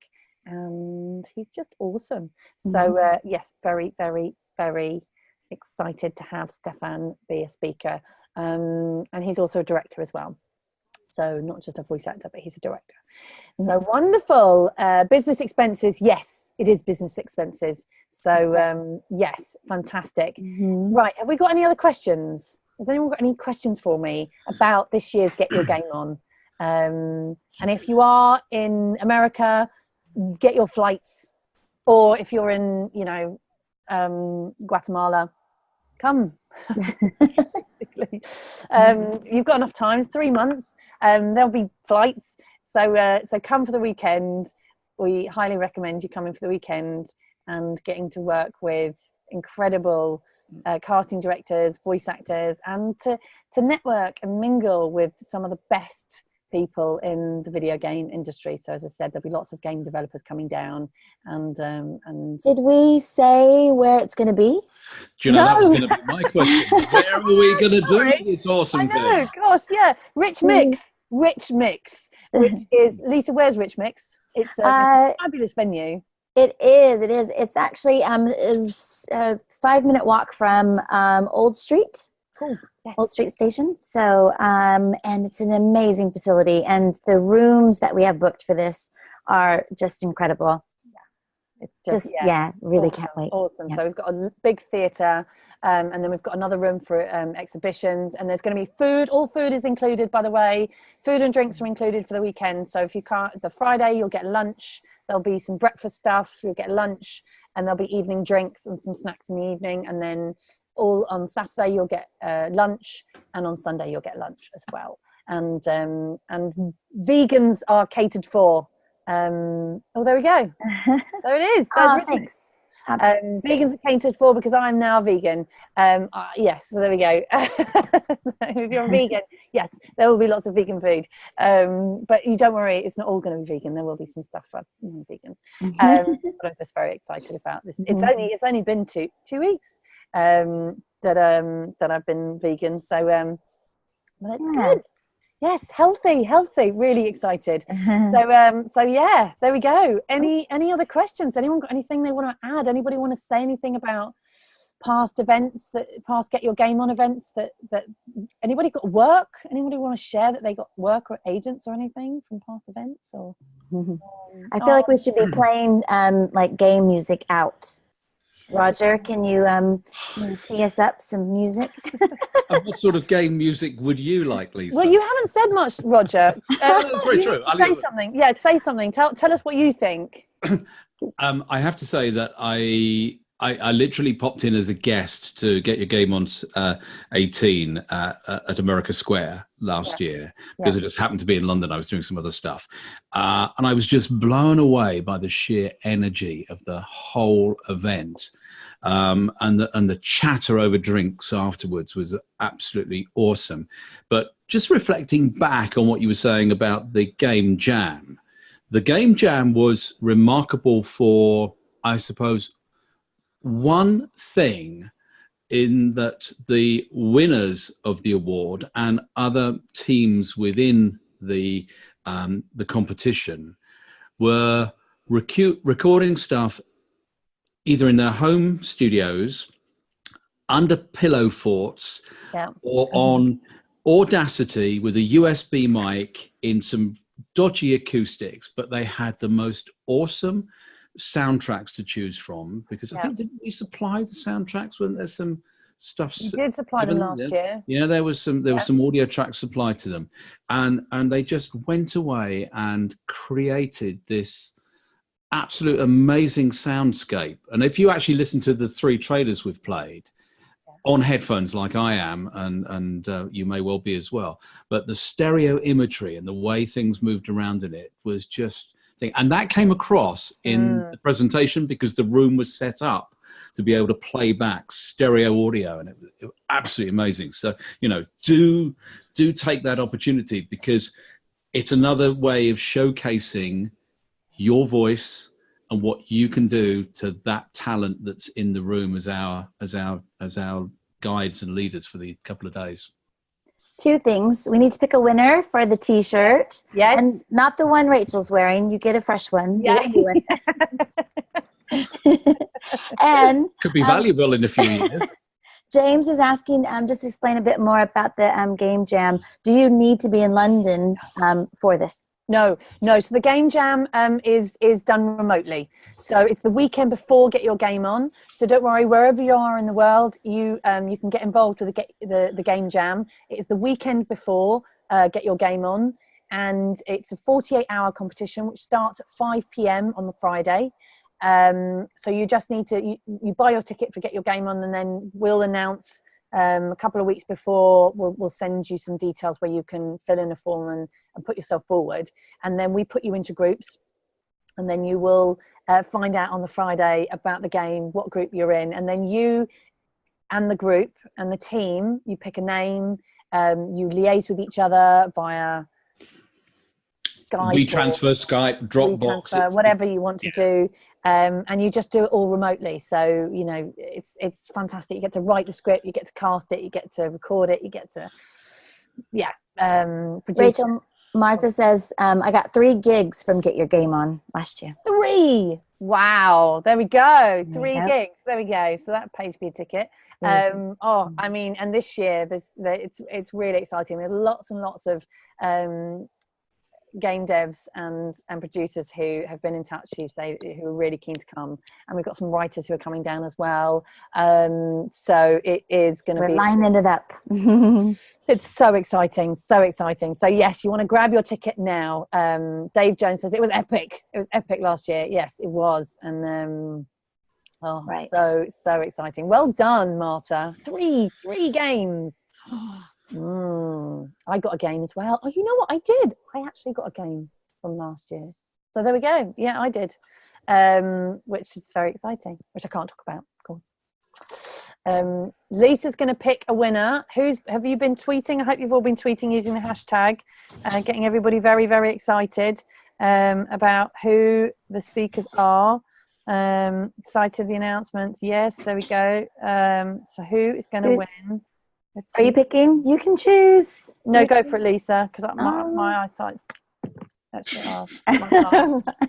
and he's just awesome. So yes, very, very, very excited to have Stefan be a speaker, and he's also a director as well. So not just a voice actor, but he's a director. So wonderful. Business expenses, yes, it is business expenses. So yes, fantastic. Right, have we got any other questions? Has anyone got any questions for me about this year's Get Your Game On? And if you are in America, get your flights. Or if you're in, you know, Guatemala, come. You've got enough time. It's 3 months. There'll be flights. So come for the weekend. We highly recommend you coming for the weekend and getting to work with incredible casting directors, voice actors, and to network and mingle with some of the best people in the video game industry. So as I said, there'll be lots of game developers coming down, and did we say where it's going to be? Do you know, that was going to be my question. Where are we going to do this awesome thing? I know, gosh, yeah. Rich Mix, which is Lisa. Where's Rich Mix? It's a fabulous venue. It is. It is. It's actually it's a 5-minute walk from Old Street. Cool. Yes. Old Street Station. So, and it's an amazing facility, and the rooms that we have booked for this are just incredible. It's just really awesome, can't wait. Awesome. Yeah. So we've got a big theatre, and then we've got another room for exhibitions, and there's going to be food. All food is included, by the way. Food and drinks are included for the weekend. So if you can't, the Friday you'll get lunch. There'll be some breakfast stuff. You'll get lunch, and there'll be evening drinks and some snacks in the evening, and then all on Saturday you'll get lunch, and on Sunday you'll get lunch as well. And vegans are catered for. There we go. There it is. There's Thanks. vegans are catered for because I'm now vegan. Yes, so there we go. If you're a vegan, yes, there will be lots of vegan food. But you don't worry, it's not all going to be vegan. There will be some stuff for vegans. But I'm just very excited about this. It's only been two weeks that I've been vegan. So but it's good. Yes, healthy, really excited. So yeah, there we go. Any other questions? Anyone got anything they want to add? Anybody want to say anything about past events, past Get Your Game On events that anybody got work? Anybody want to share that they got work or agents or anything from past events? Or I feel like we should be playing like game music out. Roger, can you tee us up some music? What sort of game music would you like, Lisa? Well, you haven't said much, Roger. That's very true. Say something. Yeah, say something. Tell us what you think. I have to say that I literally popped in as a guest to Get Your Game On 18 at America Square last year because it just happened to be in London. I was doing some other stuff. And I was just blown away by the sheer energy of the whole event. And the chatter over drinks afterwards was absolutely awesome. But just reflecting back on what you were saying about the Game Jam, the Game Jam was remarkable for, I suppose, one thing, in that the winners of the award and other teams within the competition were recording stuff either in their home studios, under pillow forts, or on Audacity with a USB mic in some dodgy acoustics, but they had the most awesome soundtracks to choose from, because I think, didn't we supply the soundtracks when there's some stuff? You did supply them last year. Yeah, there was some audio tracks supplied to them, and they just went away and created this absolute amazing soundscape. And if you actually listen to the 3 trailers we've played on headphones, like I am, and you may well be as well, but the stereo imagery and the way things moved around in it was just thing. And that came across in the presentation because the room was set up to be able to play back stereo audio, and it was absolutely amazing. So, do take that opportunity, because it's another way of showcasing your voice and what you can do to that talent that's in the room as our guides and leaders for the couple of days. 2 things. We need to pick a winner for the t-shirt. Yes. And not the one Rachel's wearing. You get a fresh one. Yeah. And could be valuable in a few years. James is asking, just to explain a bit more about the Game Jam. Do you need to be in London for this? No. So the Game Jam is done remotely. So it's the weekend before Get Your Game On. So don't worry, wherever you are in the world, you can get involved with the Game Jam. It's the weekend before Get Your Game On, and it's a 48-hour competition which starts at 5 p.m. on the Friday. So you just need to you buy your ticket for Get Your Game On, and then we'll announce a couple of weeks before. We'll send you some details where you can fill in a form and put yourself forward, and then we put you into groups, and then you will find out on the Friday about the game, what group you're in, and then you and the group and the team, you pick a name, you liaise with each other via Skype, Skype, Dropbox, whatever you want to do, and you just do it all remotely. So it's fantastic. You get to write the script, you get to cast it, you get to record it, you get to produce. Rachel, Marta says, I got 3 gigs from Get Your Game On last year. 3. Wow, there we go. you 3 go. gigs. There we go. So that pays for your ticket. Oh, I mean, and this year it's really exciting. There's lots and lots of game devs and producers who have been in touch who are really keen to come, and we've got some writers who are coming down as well. So it is going to be lining it up. it's so exciting, so exciting. So yes, you want to grab your ticket now. Dave Jones says it was epic last year. Yes, it was. And Right. so exciting. Well done, Marta. Three games. I got a game as well. Oh, you know what I did? I actually got a game from last year. So there we go. Yeah, I did. Which is very exciting, which I can't talk about, of course. Lisa's going to pick a winner. Have you been tweeting? I hope you've all been tweeting using the hashtag, getting everybody very, very excited about who the speakers are. Excited the announcements. Yes, there we go. So who is going to win? Are you picking? You can choose. No, go for it, Lisa, because my eyesight's actually off.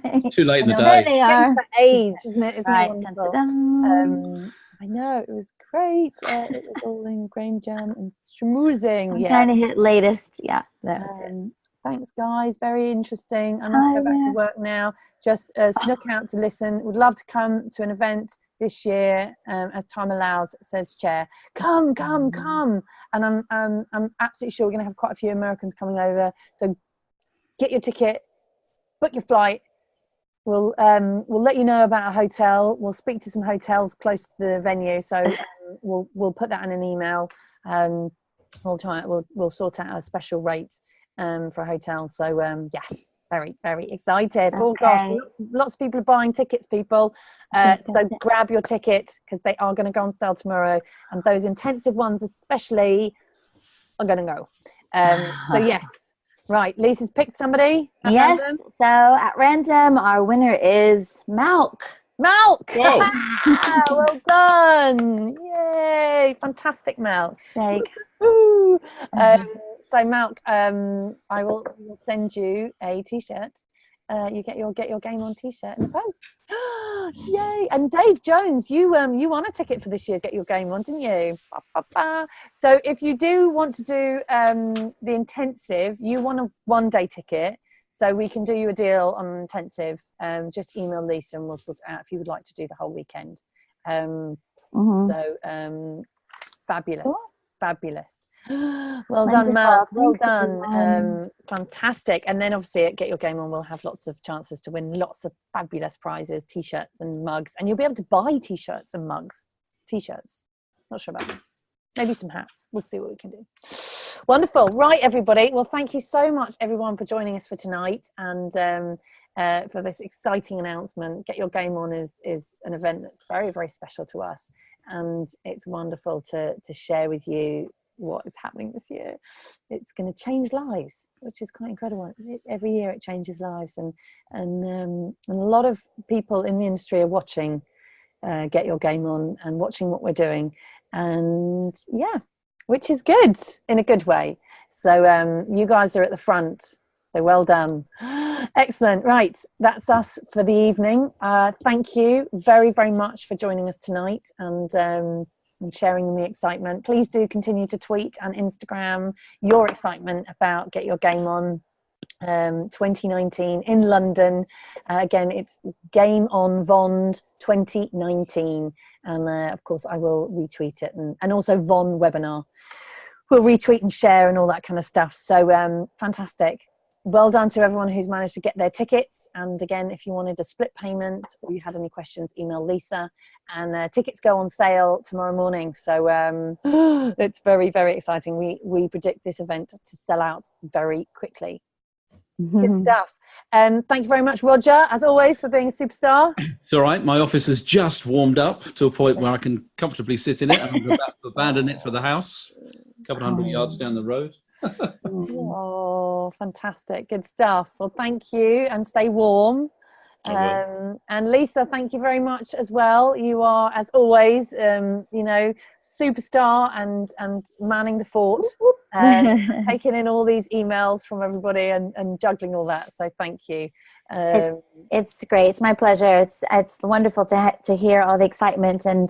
It's too late in the day. There they are. For age, isn't it? Isn't Right. it wonderful? I know, it was great. It was all in grain jam and schmoozing. I'm trying to hit latest. Yeah, that's it. Thanks, guys. Very interesting. I must go back to work now. Just snook out to listen. Would love to come to an event this year as time allows, says Chair. Come. And I'm absolutely sure we're going to have quite a few Americans coming over. So get your ticket, book your flight. We'll let you know about a hotel. We'll speak to some hotels close to the venue. So we'll put that in an email. We'll sort out a special rate for a hotel. So yes, very, very excited. Okay. Oh gosh, lots of people are buying tickets, people. So grab your ticket because they are going to go on sale tomorrow, and those intensive ones especially are going to go. So yes. Right, Lisa's picked somebody. Yes, so at random, our winner is Malk. Malk! Well done! Yay! Fantastic, Malk. So Malk, I will send you a t-shirt. You get your game on t-shirt in the post. Yay! And Dave Jones, you won a ticket for this year's Get Your Game On, didn't you? So if you do want to do the intensive, you want a one-day ticket, so we can do you a deal on intensive. Just email Lisa and we'll sort it out if you would like to do the whole weekend. Fabulous. Well done, Matt. Well done. Fantastic. And then obviously at Get Your Game On, we'll have lots of chances to win lots of fabulous prizes, t-shirts and mugs. And you'll be able to buy t-shirts and mugs. T-shirts. Not sure about that. Maybe some hats. We'll see what we can do. Wonderful. Right, everybody. Well, thank you so much, everyone, for joining us for tonight and for this exciting announcement. Get Your Game On is an event that's very, very special to us. And it's wonderful to share with you what is happening this year. It's going to change lives, which is quite incredible. Every year it changes lives, and a lot of people in the industry are watching Get Your Game On and watching what we're doing, and yeah, which is good in a good way. So you guys are at the front, so well done. Excellent. Right, that's us for the evening. Thank you very, very much for joining us tonight and sharing the excitement. Please do continue to tweet and Instagram your excitement about Get Your Game On 2019 in London. Again, it's Game On Vond 2019, and of course I will retweet it, and also Von webinar we'll retweet and share and all that kind of stuff. So fantastic. Well done to everyone who's managed to get their tickets. And again, if you wanted a split payment or you had any questions, email Lisa. And tickets go on sale tomorrow morning. So it's very, very exciting. We predict this event to sell out very quickly. Good stuff. Thank you very much, Roger, as always, for being a superstar. It's all right. My office has just warmed up to a point where I can comfortably sit in it. I'm about to abandon it for the house, a couple of 100 yards down the road. Oh, fantastic. Good stuff. Well, thank you, and stay warm. And Lisa, thank you very much as well. You are, as always, superstar and manning the fort, taking in all these emails from everybody and juggling all that. So thank you. It's great. It's my pleasure. It's wonderful to hear all the excitement, and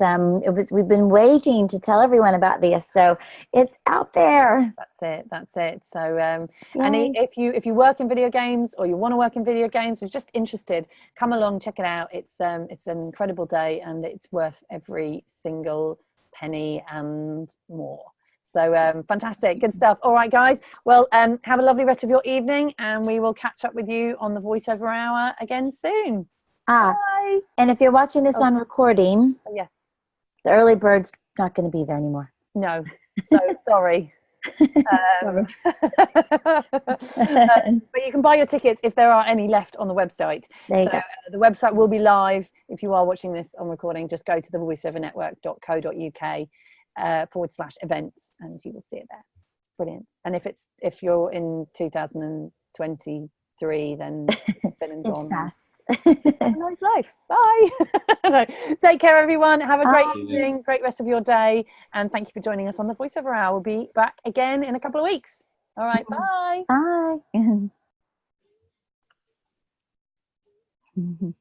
we've been waiting to tell everyone about this, so it's out there. That's it. So and if you work in video games, or you want to work in video games, or just interested, come along, check it out. It's an incredible day, and it's worth every single penny and more. So fantastic, good stuff. All right, guys. Well, have a lovely rest of your evening, and we will catch up with you on the voiceover hour again soon. Bye. And if you're watching this on recording, yes, the early bird's not going to be there anymore. No, so sorry. But you can buy your tickets if there are any left on the website. There you go. The website will be live. If you are watching this on recording, just go to the voiceovernetwork.co.uk /events, and you will see it there. Brilliant. And if you're in 2023, then it's been and gone. Fast. Nice life. Bye. Take care, everyone. Have a great evening, great rest of your day, and thank you for joining us on the voiceover hour. We'll be back again in a couple of weeks. All right. Bye. Bye.